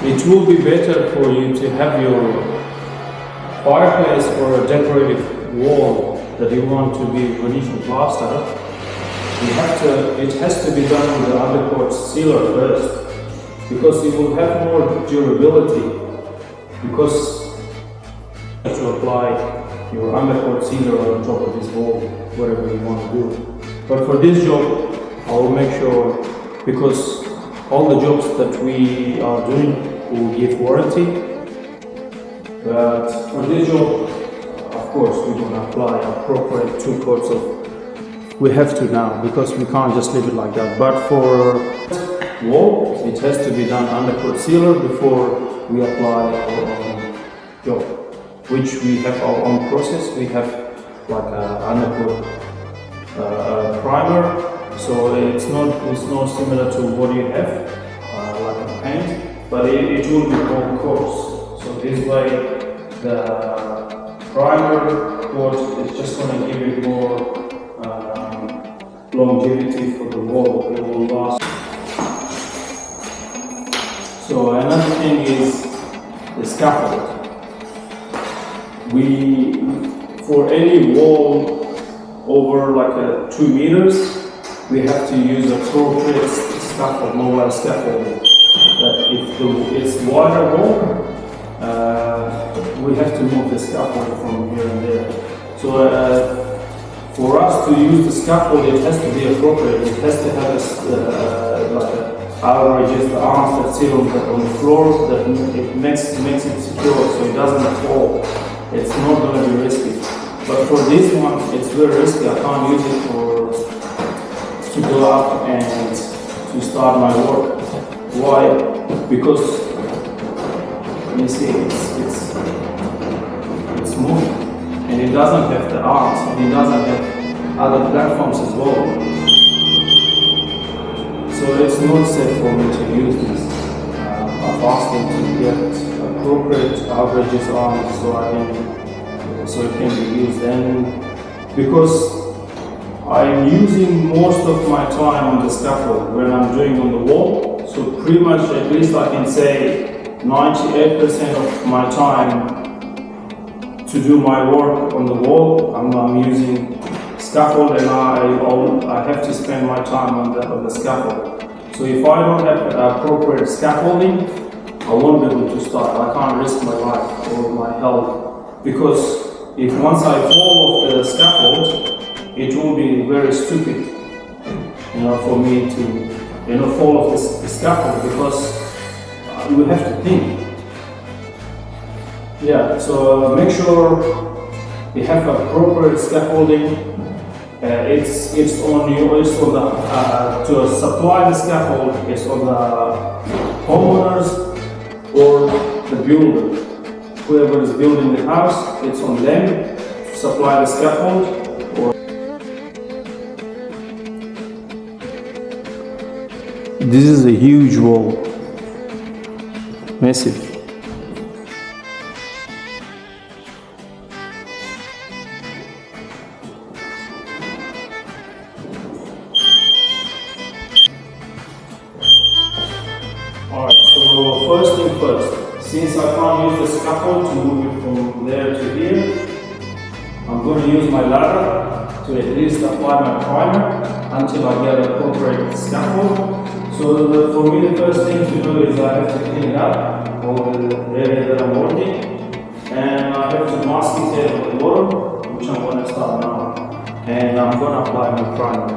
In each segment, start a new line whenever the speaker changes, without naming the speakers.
it will be better for you to have your fireplace or a decorative wall that you want to be Venetian plaster. It has to be done with the undercoat sealer first, because it will have more durability, because you have to apply your undercoat sealer on top of this wall, whatever you want to do. But for this job, I will make sure, because all the jobs that we are doing will give warranty, but for this job, of course, we're going to apply appropriate 2 coats of. We have to now, because we can't just leave it like that. But for wall, it has to be done undercoat sealer before we apply our own job, which we have our own process. We have like an undercoat primer, so it's not similar to what you have, like a paint, but it will be more coarse. So this way, the primer coat is just going to give it more longevity for the wall. It will last. So another thing is the scaffold. For any wall over like 2 meters, we have to use appropriate scaffold, mobile scaffold. That if it's wider wall, we have to move the scaffold from here and there. So for us to use the scaffold, it has to be appropriate. It has to have outrages, the arms that sit on the floor, that it makes it secure, so it doesn't fall. It's not going to be risky. But for this one, it's very risky. I can't use it to go up and to start my work. Why? Because you see, it's moving. And it doesn't have the arms, and it doesn't have other platforms as well. So it's not safe for me to use this. I've asked them to get appropriate averages on so it can be used. And because I'm using most of my time on the scaffold when I'm doing on the wall, so pretty much at least I can say 98% of my time to do my work on the wall, I'm using scaffold, and I have to spend my time on the scaffold. So if I don't have appropriate scaffolding, I won't be able to start. I can't risk my life or my health, because if once I fall off the scaffold, it will be very stupid, for me to, fall off the scaffold, because we have to think. Yeah, so make sure you have appropriate scaffolding. It's on you. It's on the to supply the scaffold. It's on the homeowners or the builder. Whoever is building the house, it's on them to supply the scaffold. This is a huge wall, massive. Alright, so first thing first, since I can't use the scaffold to move it from there to here, I'm going to use my ladder to at least apply my primer until I get an appropriate scaffold. So for me, the first thing to do is I have to clean it up, all the area that I'm working, and I have to mask it with water, which I'm going to start now, and I'm going to apply my primer.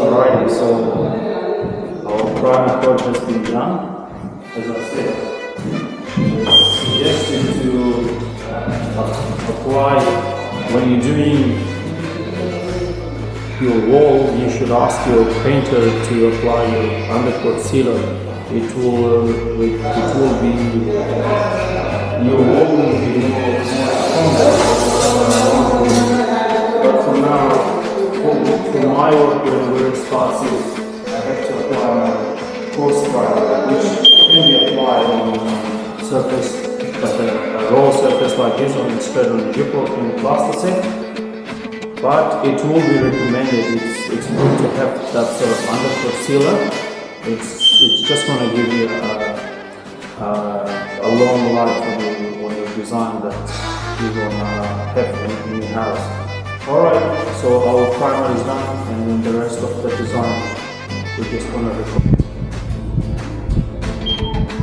Alrighty, so our primer coat has been done. As I said, it's suggested to apply when you're doing your wall. You should ask your painter to apply your undercoat sealer. It will be your wall will be more stronger. But for now, for my work, where it starts is I have to apply my coarse primer, which can be applied on surface, like a raw surface like this, or instead on the Gyprock in the plaster set. but it will be recommended. It's good to have that sort of undercoat sealer. It's just going to give you a long life on your design that you're going to have in your house. Alright, so our primer is done, and then the rest of the design we're just going to record.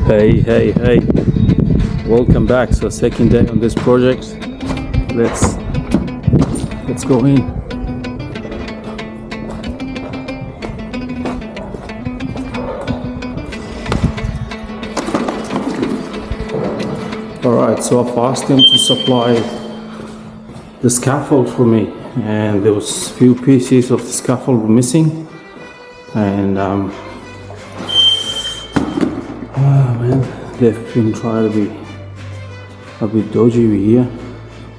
Hey, welcome back. So second day on this project. Let's go in. Alright, so I've asked them to supply the scaffold for me, and there was few pieces of the scaffold were missing, and man, they've been trying to be a bit dodgy here.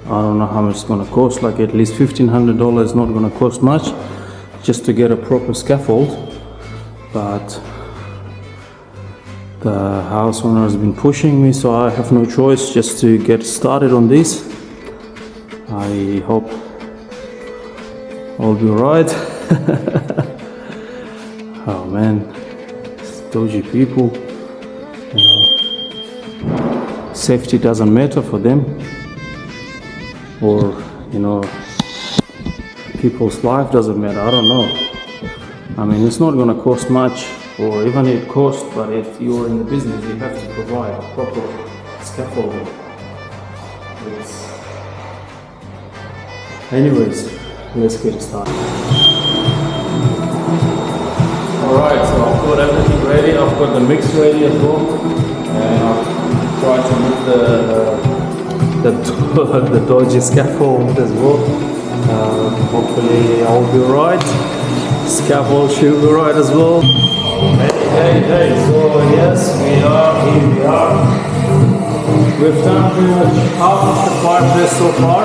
I don't know how much it's gonna cost, like at least $1,500 is not gonna cost much just to get a proper scaffold, but the house owner has been pushing me, so I have no choice just to get started on this. I hope I'll be alright. Oh man, it's dodgy people, you know, safety doesn't matter for them, or you know, people's life doesn't matter. I don't know. I mean, it's not gonna cost much, or even it costs, but if you're in the business, you have to provide proper scaffolding. Anyways, let's get started. Alright, so I've got everything ready. I've got the mix ready as well, and I've tried to move the dodgy scaffold as well. Hopefully I'll be right. Scaffold should be right as well. Hey, so yes, here we are. We've done pretty much half of the fireplace so far,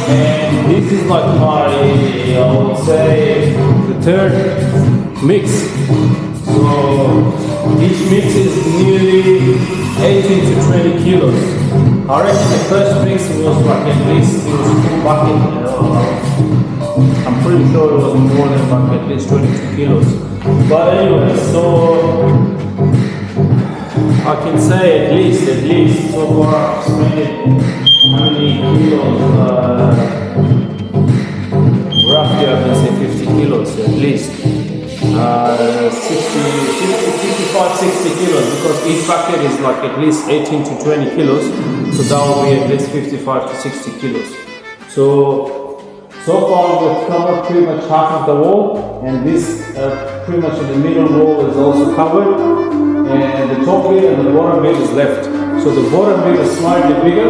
and this is like my, I would say, the third mix. So each mix is nearly 18 to 20 kilos. I reckon the first mix was like at least, it was a full bucket. I'm pretty sure it was more than like at least 22 kilos. But anyway, so I can say at least so far I've spent how many kilos, roughly I can say 50 kilos at least, 60 kilos, because each bucket is like at least 18 to 20 kilos, so that will be at least 55 to 60 kilos. So far we've covered pretty much half of the wall, and this pretty much in the middle wall is also covered, and the top bit and the bottom bit is left. So the bottom bit is slightly bigger,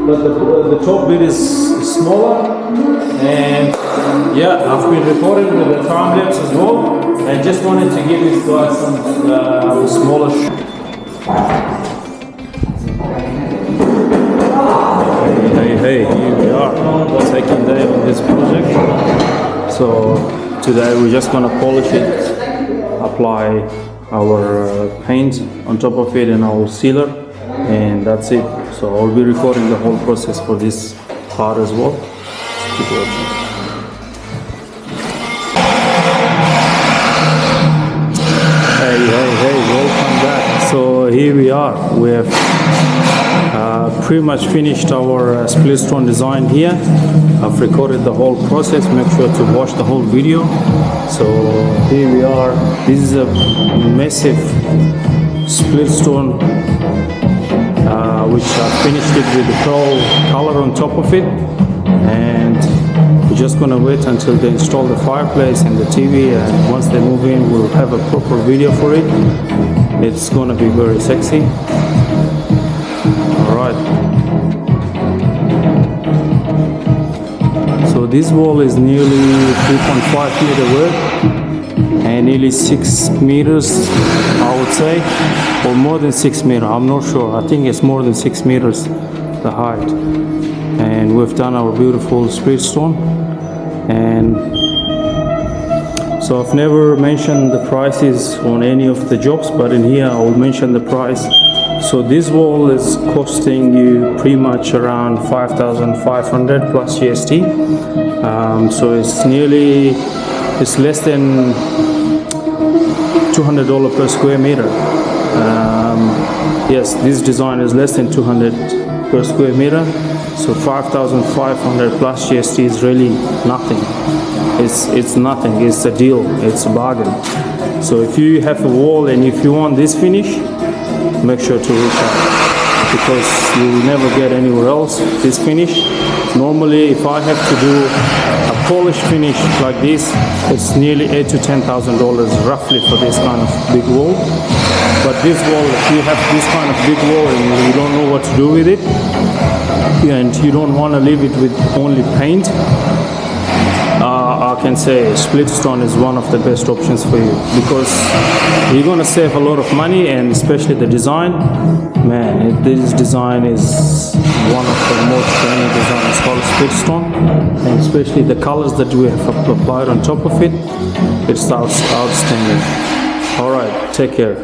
but the top bit is smaller. And yeah, I've been recording with the time lapse as well, and just wanted to give you guys some smaller Hey, here we are, the second day of this project. So today we're just gonna polish it, apply our paint on top of it and our sealer, and that's it. So I'll be recording the whole process for this part as well. Keep watching. Hey, welcome back. So here we are. We have pretty much finished our split stone design here. I've recorded the whole process. Make sure to watch the whole video. So here we are. This is a massive split stone, which I finished it with the pearl color on top of it, and we're just gonna wait until they install the fireplace and the TV, and once they move in, we'll have a proper video for it. It's gonna be very sexy. Alright. So this wall is nearly 3.5 meter width and nearly 6 meters, I would say, or more than 6 meters. I'm not sure. I think it's more than 6 meters the height. And we've done our beautiful split stone. And so I've never mentioned the prices on any of the jobs, but in here I will mention the price So this wall is costing you pretty much around 5,500 plus GST. So it's less than $200 per square meter. Yes, this design is less than 200 per square meter. So 5,500 plus GST is really nothing. It's nothing. It's a deal. It's a bargain. So if you have a wall and if you want this finish, make sure to reach out, because you will never get anywhere else this finish. Normally, if I have to do a polished finish like this, it's nearly $8,000 to $10,000 roughly for this kind of big wall. But this wall, if you have this kind of big wall and you don't know what to do with it, and you don't want to leave it with only paint, I can say split stone is one of the best options for you, because you're going to save a lot of money, and especially the design. Man, this design is one of the most trending designs called split stone, and especially the colors that we have applied on top of it, it's outstanding. All right, take care.